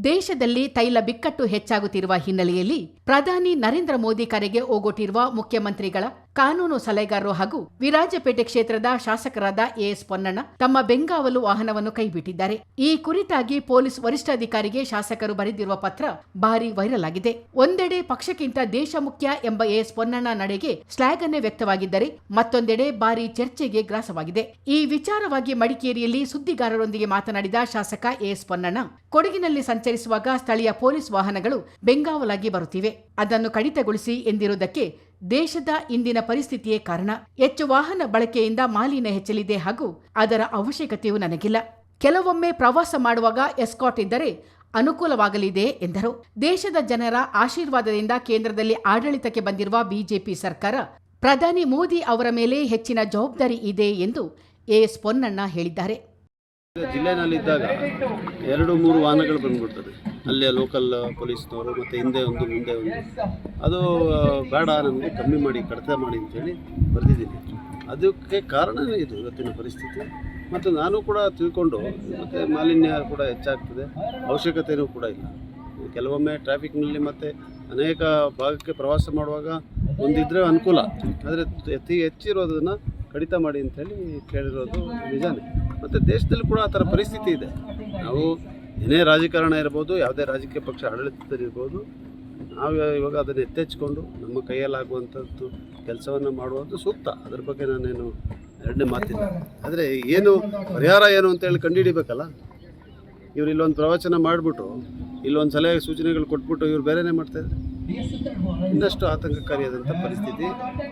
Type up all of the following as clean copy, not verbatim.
ದೇಶದಲ್ಲಿ ತೈಲ ಬಿಕ್ಕಟ್ಟು ಹೆಚ್ಚಾಗುತ್ತಿರುವ ಹಿನ್ನೆಲೆಯಲ್ಲಿ ಪ್ರಧಾನಿ ನರೇಂದ್ರ ಮೋದಿ ಕರೆಗೆ ಓಗೊಟ್ಟಿರುವ ಮುಖ್ಯಮಂತ್ರಿಗಳ ಕಾನೂನು ಸಲಹೆಗಾರರು ಹಾಗೂ ವಿರಾಜಪೇಟೆ ಕ್ಷೇತ್ರದ ಶಾಸಕರಾದ ಎಎಸ್ ಪೊನ್ನಣ್ಣ ತಮ್ಮ ಬೆಂಗಾವಲು ವಾಹನವನ್ನು ಕೈಬಿಟ್ಟಿದ್ದಾರೆ. ಈ ಕುರಿತಾಗಿ ಪೊಲೀಸ್ ವರಿಷ್ಠಾಧಿಕಾರಿಗೆ ಶಾಸಕರು ಬರೆದಿರುವ ಪತ್ರ ಭಾರೀ ವೈರಲ್ ಆಗಿದೆ. ಒಂದೆಡೆ ಪಕ್ಷಕ್ಕಿಂತ ದೇಶ ಮುಖ್ಯ ಎಂಬ ಎಎಸ್ ಪೊನ್ನಣ್ಣ ನಡೆಗೆ ಶ್ಲಾಘನೆ ವ್ಯಕ್ತವಾಗಿದ್ದರೆ ಮತ್ತೊಂದೆಡೆ ಭಾರೀ ಚರ್ಚೆಗೆ ಗ್ರಾಸವಾಗಿದೆ. ಈ ವಿಚಾರವಾಗಿ ಮಡಿಕೇರಿಯಲ್ಲಿ ಸುದ್ದಿಗಾರರೊಂದಿಗೆ ಮಾತನಾಡಿದ ಶಾಸಕ ಎಎಸ್ ಪೊನ್ನಣ್ಣ, ಕೊಡಗಿನಲ್ಲಿ ಸಂಚರಿಸುವಾಗ ಸ್ಥಳೀಯ ಪೊಲೀಸ್ ವಾಹನಗಳು ಬೆಂಗಾವಲಾಗಿ ಬರುತ್ತಿವೆ. ಅದನ್ನು ಕಡಿತಗೊಳಿಸಿ ಎಂದಿರುವುದಕ್ಕೆ ದೇಶದ ಇಂದಿನ ಪರಿಸ್ಥಿತಿಯೇ ಕಾರಣ. ಹೆಚ್ಚು ವಾಹನ ಬಳಕೆಯಿಂದ ಮಾಲಿನ್ಯ ಹೆಚ್ಚಲಿದೆ ಹಾಗೂ ಅದರ ಅವಶ್ಯಕತೆಯೂ ನನಗಿಲ್ಲ. ಕೆಲವೊಮ್ಮೆ ಪ್ರವಾಸ ಮಾಡುವಾಗ ಎಸ್ಕಾಟ್ ಇದ್ದರೆ ಅನುಕೂಲವಾಗಲಿದೆ ಎಂದರು. ದೇಶದ ಜನರ ಆಶೀರ್ವಾದದಿಂದ ಕೇಂದ್ರದಲ್ಲಿ ಆಡಳಿತಕ್ಕೆ ಬಂದಿರುವ ಬಿಜೆಪಿ ಸರ್ಕಾರ ಪ್ರಧಾನಿ ಮೋದಿ ಅವರ ಮೇಲೆ ಹೆಚ್ಚಿನ ಜವಾಬ್ದಾರಿ ಇದೆ ಎಂದು ಎಎಸ್ ಪೊನ್ನಣ್ಣ ಹೇಳಿದ್ದಾರೆ. ಜಿಲ್ಲೆನಲ್ಲಿದ್ದಾಗ 2-3 ವಾಹನಗಳು ಬಂದ್ಬಿಡ್ತದೆ. ಅಲ್ಲೇ ಲೋಕಲ್ ಪೊಲೀಸ್ನವರು ಮತ್ತು ಹಿಂದೆ ಒಂದು ಮುಂದೆ ಒಂದು. ಅದು ಬೇಡ, ನಮಗೆ ಕಮ್ಮಿ ಮಾಡಿ, ಕಡಿತ ಮಾಡಿ ಅಂತೇಳಿ ಬರೆದಿದ್ದೀನಿ. ಅದಕ್ಕೆ ಕಾರಣವೇ ಇದು ಇವತ್ತಿನ ಪರಿಸ್ಥಿತಿ. ಮತ್ತು ನಾನು ಕೂಡ ತಿಳ್ಕೊಂಡು, ಮತ್ತು ಮಾಲಿನ್ಯ ಕೂಡ ಹೆಚ್ಚಾಗ್ತದೆ, ಅವಶ್ಯಕತೆಯೂ ಕೂಡ ಇಲ್ಲ. ಕೆಲವೊಮ್ಮೆ ಟ್ರಾಫಿಕ್ನಲ್ಲಿ ಮತ್ತು ಅನೇಕ ಭಾಗಕ್ಕೆ ಪ್ರವಾಸ ಮಾಡುವಾಗ ಒಂದಿದ್ರೆ ಅನುಕೂಲ, ಆದರೆ ಹೆಚ್ಚಿರೋದನ್ನು ಕಡಿತ ಮಾಡಿ ಅಂಥೇಳಿ ಕೇಳಿರೋದು ನಿಜಾನೇ. ಮತ್ತು ದೇಶದಲ್ಲಿ ಕೂಡ ಆ ಥರ ಪರಿಸ್ಥಿತಿ ಇದೆ. ನಾವು ಏನೇ ರಾಜಕಾರಣ ಇರ್ಬೋದು, ಯಾವುದೇ ರಾಜಕೀಯ ಪಕ್ಷ ಆಡಳಿತದಲ್ಲಿರ್ಬೋದು, ನಾವು ಇವಾಗ ಅದನ್ನು ಎತ್ತೆಚ್ಕೊಂಡು ನಮ್ಮ ಕೈಯಲ್ಲಾಗುವಂಥದ್ದು ಕೆಲಸವನ್ನು ಮಾಡುವುದು ಸೂಕ್ತ. ಅದ್ರ ಬಗ್ಗೆ ನಾನೇನು ಎರಡನೇ ಮಾತಿಲ್ಲ. ಆದರೆ ಏನು ಪರಿಹಾರ ಏನು ಅಂತೇಳಿ ಕಂಡುಹಿಡಿಬೇಕಲ್ಲ. ಇವ್ರು ಇಲ್ಲೊಂದು ಪ್ರವಚನ ಮಾಡಿಬಿಟ್ಟು, ಇಲ್ಲೊಂದು ಸಲಹೆ ಸೂಚನೆಗಳು ಕೊಟ್ಬಿಟ್ಟು ಇವ್ರು ಬೇರೆಯೇ ಮಾಡ್ತಾಯಿದ್ದಾರೆ. ಇನ್ನಷ್ಟು ಆತಂಕಕಾರಿಯಾದಂಥ ಪರಿಸ್ಥಿತಿ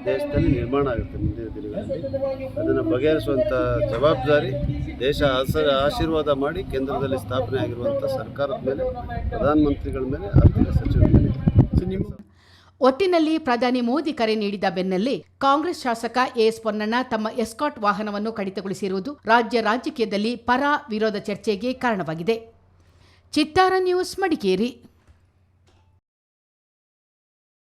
ದೇಶದಲ್ಲಿ ನಿರ್ಮಾಣ ಆಗುತ್ತೆ ಮುಂದಿನ ದಿನಗಳಲ್ಲಿ. ಅದನ್ನು ಬಗೆಹರಿಸುವಂಥ ಜವಾಬ್ದಾರಿ ದೇಶ ಆಶೀರ್ವಾದ ಮಾಡಿ ಕೇಂದ್ರದಲ್ಲಿ ಸ್ಥಾಪನೆ ಆಗಿರುವಂಥ ಸರ್ಕಾರದ ಮೇಲೆ, ಪ್ರಧಾನಮಂತ್ರಿಗಳ ಮೇಲೆ, ಆರ್ಥಿಕ ಸಚಿವರ ಮೇಲೆ. ಒಟ್ಟಿನಲ್ಲಿ ಪ್ರಧಾನಿ ಮೋದಿ ಕರೆ ನೀಡಿದ ಬೆನ್ನಲ್ಲೇ ಕಾಂಗ್ರೆಸ್ ಶಾಸಕ ಎಎಸ್ ಪೊನ್ನಣ್ಣ ತಮ್ಮ ಎಸ್ಕಾಟ್ ವಾಹನವನ್ನು ಕಡಿತಗೊಳಿಸಿರುವುದು ರಾಜ್ಯ ರಾಜಕೀಯದಲ್ಲಿ ಪರ ವಿರೋಧ ಚರ್ಚೆಗೆ ಕಾರಣವಾಗಿದೆ. ಚಿತ್ತಾರ ನ್ಯೂಸ್, ಮಡಿಕೇರಿ.